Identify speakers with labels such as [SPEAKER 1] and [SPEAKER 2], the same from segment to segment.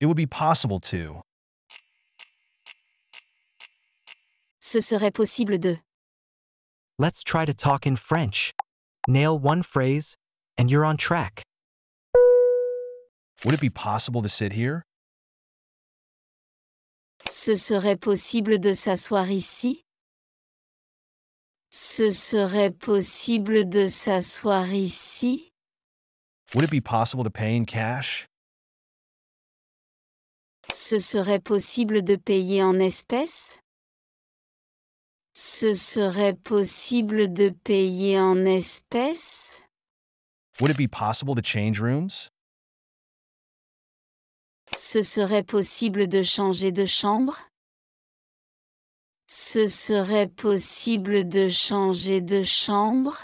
[SPEAKER 1] It would be possible to.
[SPEAKER 2] Ce serait possible de.
[SPEAKER 3] Let's try to talk in French. Nail one phrase, and you're on track.
[SPEAKER 1] Would it be possible to sit here?
[SPEAKER 2] Ce serait possible de s'asseoir ici? Ce serait possible de s'asseoir ici?
[SPEAKER 1] Would it be possible to pay in cash?
[SPEAKER 2] Ce serait possible de payer en espèces? Ce serait possible de payer en espèces?
[SPEAKER 1] Would it be possible to change rooms?
[SPEAKER 2] Ce serait possible de changer de chambre? Ce serait possible de changer de chambre?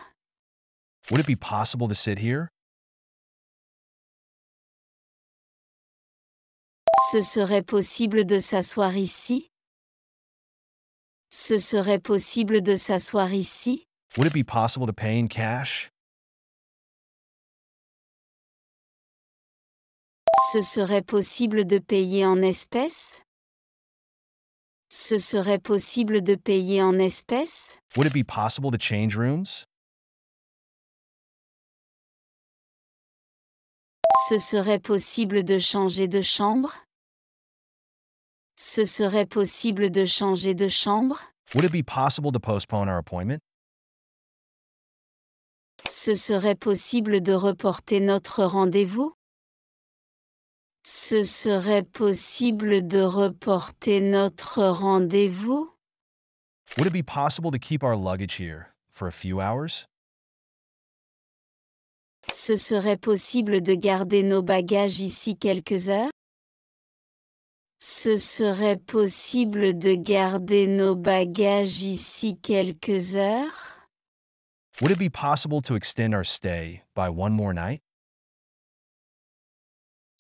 [SPEAKER 1] Would it be possible to sit here?
[SPEAKER 2] Ce serait possible de s'asseoir ici? Ce serait possible de s'asseoir ici?
[SPEAKER 1] Would it be possible to pay in cash?
[SPEAKER 2] Ce serait possible de payer en espèces? Ce serait possible de payer en espèces?
[SPEAKER 1] Would it be possible to change rooms?
[SPEAKER 2] Ce serait possible de changer de chambre? Ce serait possible de changer de chambre?
[SPEAKER 1] Would it be possible to postpone our appointment?
[SPEAKER 2] Ce serait possible de reporter notre rendez-vous? Ce serait possible de reporter notre rendez-vous?
[SPEAKER 1] Would it be possible to keep our luggage here for a few hours?
[SPEAKER 2] Ce serait possible de garder nos bagages ici quelques heures? Ce serait possible de garder nos bagages ici quelques heures?
[SPEAKER 1] Would it be possible to extend our stay by one more night?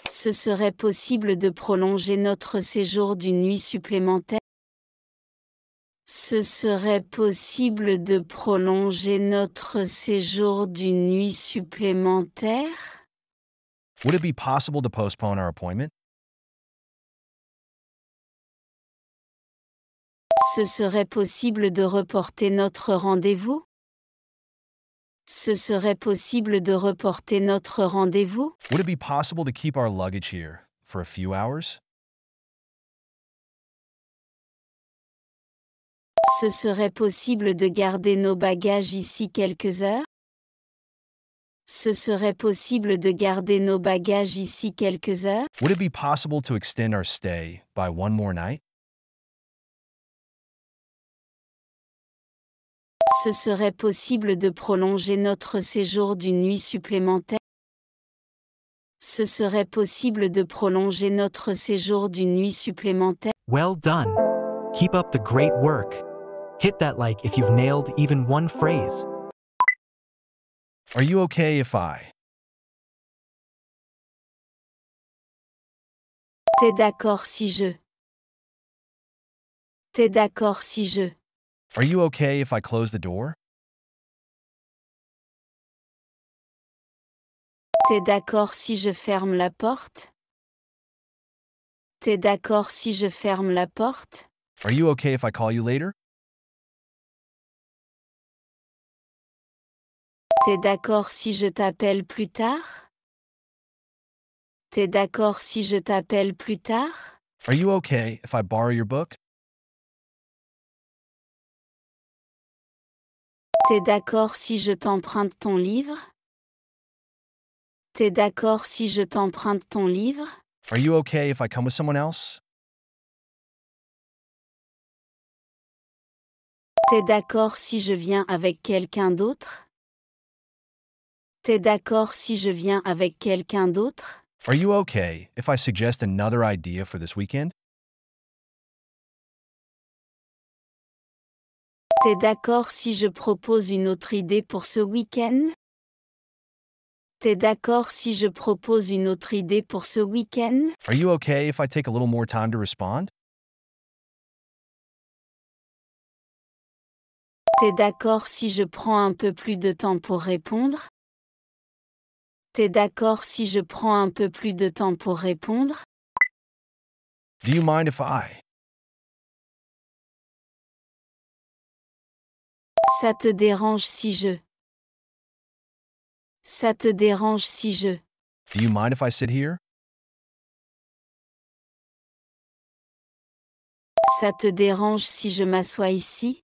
[SPEAKER 2] Ce serait possible de prolonger notre séjour d'une nuit supplémentaire? Ce serait possible de prolonger notre séjour d'une nuit supplémentaire?
[SPEAKER 1] Would it be possible to postpone our appointment?
[SPEAKER 2] Ce serait possible de reporter notre rendez-vous? Ce serait possible de reporter notre rendez-vous?
[SPEAKER 1] Would it be possible to keep our luggage here for a few hours?
[SPEAKER 2] Ce serait possible de garder nos bagages ici quelques heures? Ce serait possible de garder nos bagages ici quelques heures?
[SPEAKER 1] Would it be possible to extend our stay by one more night?
[SPEAKER 2] Ce serait possible de prolonger notre séjour d'une nuit supplémentaire? Ce serait possible de prolonger notre séjour d'une nuit supplémentaire?
[SPEAKER 3] Well done. Keep up the great work. Hit that like if you've nailed even one phrase.
[SPEAKER 1] Are you okay if I?
[SPEAKER 2] T'es d'accord si je? T'es d'accord si je?
[SPEAKER 1] Are you okay if I close the door?
[SPEAKER 2] T'es d'accord si je ferme la porte? T'es d'accord si je ferme la porte?
[SPEAKER 1] Are you okay if I call you later?
[SPEAKER 2] T'es d'accord si je t'appelle plus tard? T'es d'accord si je t'appelle plus tard?
[SPEAKER 1] Are you okay if I borrow your book?
[SPEAKER 2] T'es d'accord si je t'emprunte ton livre? T'es d'accord si je t'emprunte ton livre?
[SPEAKER 1] Are you okay if I come with someone else?
[SPEAKER 2] T'es d'accord si je viens avec quelqu'un d'autre? T'es d'accord si je viens avec quelqu'un d'autre?
[SPEAKER 1] Are you okay if I suggest another idea for this weekend?
[SPEAKER 2] T'es d'accord si je propose une autre idée pour ce week-end? T'es d'accord si je propose une autre idée pour ce week-end?
[SPEAKER 1] Are you okay if I take a little more time to respond?
[SPEAKER 2] T'es d'accord si je prends un peu plus de temps pour répondre? T'es d'accord si je prends un peu plus de temps pour répondre?
[SPEAKER 1] Do you mind if I?
[SPEAKER 2] Ça te dérange si je. Ça te dérange si je.
[SPEAKER 1] Do you mind if I sit here?
[SPEAKER 2] Ça te dérange si je m'assois ici?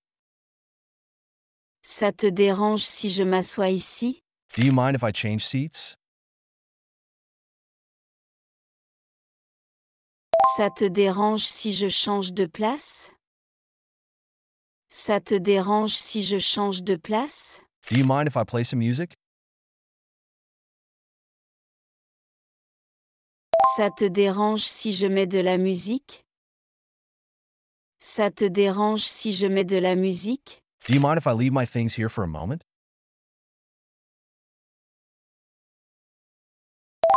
[SPEAKER 2] Ça te dérange si je m'assois ici?
[SPEAKER 1] Do you mind if I change seats?
[SPEAKER 2] Ça te dérange si je change de place? Ça te dérange si je change de place?
[SPEAKER 1] Do you mind if I play some music?
[SPEAKER 2] Ça te dérange si je mets de la musique? Ça te dérange si je mets de la musique?
[SPEAKER 1] Do you mind if I leave my things here for a moment?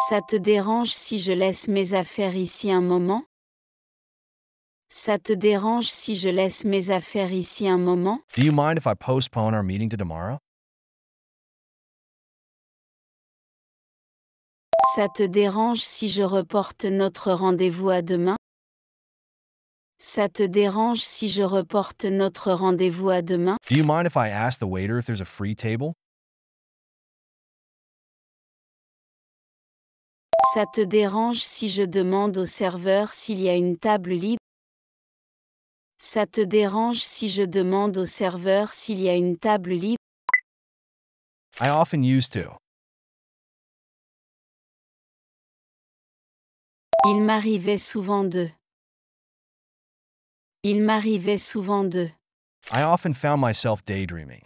[SPEAKER 2] Ça te dérange si je laisse mes affaires ici un moment? Ça te dérange si je laisse mes affaires ici un moment?
[SPEAKER 1] Do you mind if I postpone our meeting to tomorrow?
[SPEAKER 2] Ça te dérange si je reporte notre rendez-vous à demain? Ça te dérange si je reporte notre rendez-vous à demain?
[SPEAKER 1] Do you mind if I ask the waiter if there's a free table?
[SPEAKER 2] Ça te dérange si je demande au serveur s'il y a une table libre? Ça te dérange si je demande au serveur s'il y a une table libre?
[SPEAKER 1] I often used to.
[SPEAKER 2] Il m'arrivait souvent de. Il m'arrivait souvent de.
[SPEAKER 1] I often found myself daydreaming.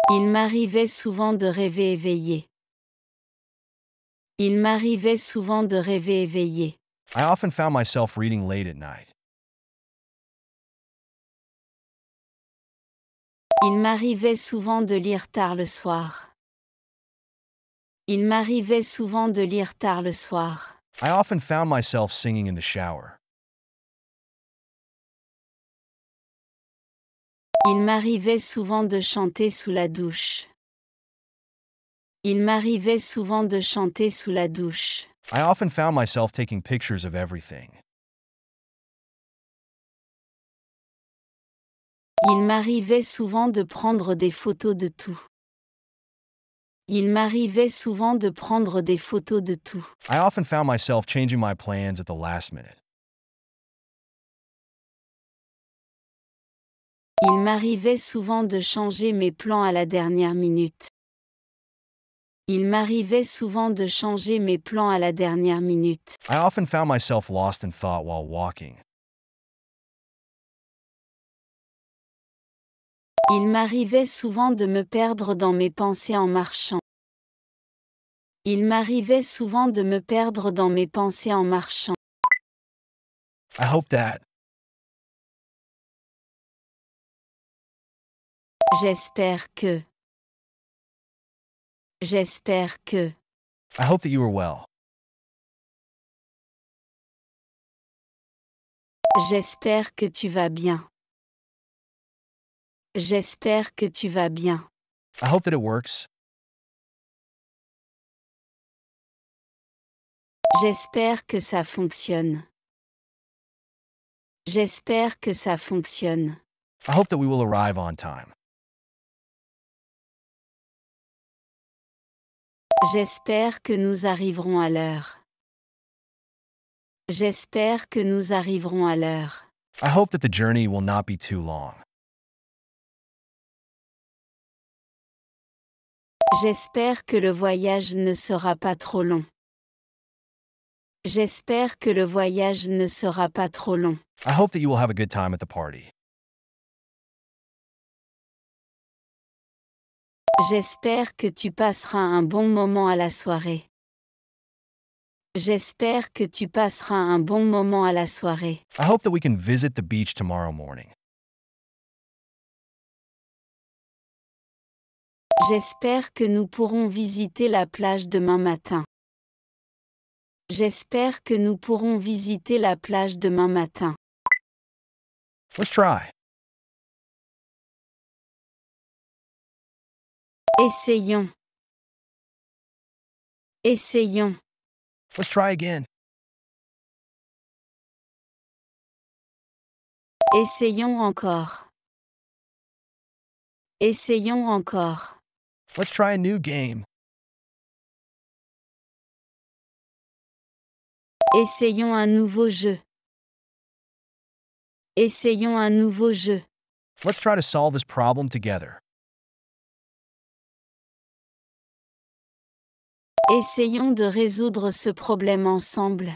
[SPEAKER 2] Il m'arrivait souvent de rêver éveillé. Il m'arrivait souvent de rêver éveillé.
[SPEAKER 1] I often found myself reading late at night.
[SPEAKER 2] Il m'arrivait souvent de lire tard le soir. Il m'arrivait souvent de lire tard le soir.
[SPEAKER 1] I often found myself singing in the shower.
[SPEAKER 2] Il m'arrivait souvent de chanter sous la douche. Il m'arrivait souvent de chanter sous la douche.
[SPEAKER 1] I often found myself taking pictures of everything.
[SPEAKER 2] Il m'arrivait souvent de prendre des photos de tout. Il m'arrivait souvent de prendre des photos de tout.
[SPEAKER 1] I often found myself changing my plans at the last minute.
[SPEAKER 2] Il m'arrivait souvent de changer mes plans à la dernière minute. Il m'arrivait souvent de changer mes plans à la dernière minute.
[SPEAKER 1] I often found myself lost in thought while walking.
[SPEAKER 2] Il m'arrivait souvent de me perdre dans mes pensées en marchant. Il m'arrivait souvent de me perdre dans mes pensées en marchant.
[SPEAKER 1] I hope that.
[SPEAKER 2] J'espère que. J'espère que.
[SPEAKER 1] I hope that you are well.
[SPEAKER 2] J'espère que tu vas bien. J'espère que tu vas bien.
[SPEAKER 1] I hope that it works.
[SPEAKER 2] J'espère que ça fonctionne. J'espère que ça fonctionne.
[SPEAKER 1] I hope that we will arrive on time.
[SPEAKER 2] J'espère que nous arriverons à l'heure. J'espère que nous arriverons à l'heure.
[SPEAKER 1] I hope that the journey will not be too long.
[SPEAKER 2] J'espère que le voyage ne sera pas trop long. J'espère que le voyage ne sera pas trop long.
[SPEAKER 1] I hope that you will have a good time at the party.
[SPEAKER 2] J'espère que tu passeras un bon moment à la soirée. J'espère que tu passeras un bon moment à la soirée.
[SPEAKER 1] I hope that we can visit the beach tomorrow morning.
[SPEAKER 2] J'espère que nous pourrons visiter la plage demain matin. J'espère que nous pourrons visiter la plage demain matin.
[SPEAKER 1] Let's try.
[SPEAKER 2] Essayons. Essayons.
[SPEAKER 1] Let's try again.
[SPEAKER 2] Essayons encore. Essayons encore.
[SPEAKER 1] Let's try a new game.
[SPEAKER 2] Essayons un nouveau jeu. Essayons un nouveau jeu.
[SPEAKER 1] Let's try to solve this problem together.
[SPEAKER 2] Essayons de résoudre ce problème ensemble.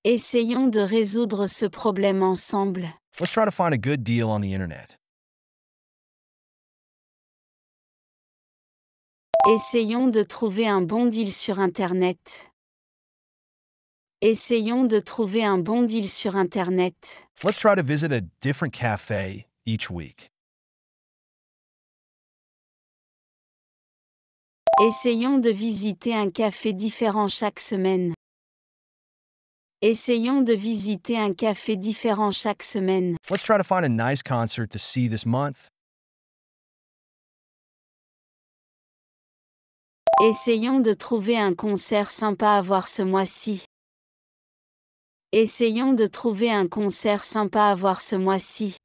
[SPEAKER 2] Essayons de résoudre ce problème ensemble.
[SPEAKER 1] Let's try to find a good deal on the internet.
[SPEAKER 2] Essayons de trouver un bon deal sur Internet. Essayons de trouver un bon deal sur Internet.
[SPEAKER 1] Let's try to visit a different cafe each week.
[SPEAKER 2] Essayons de visiter un café différent chaque semaine. Essayons de visiter un café différent chaque semaine.
[SPEAKER 1] Let's try to find a nice concert to see this month.
[SPEAKER 2] Essayons de trouver un concert sympa à voir ce mois-ci. Essayons de trouver un concert sympa à voir ce mois-ci.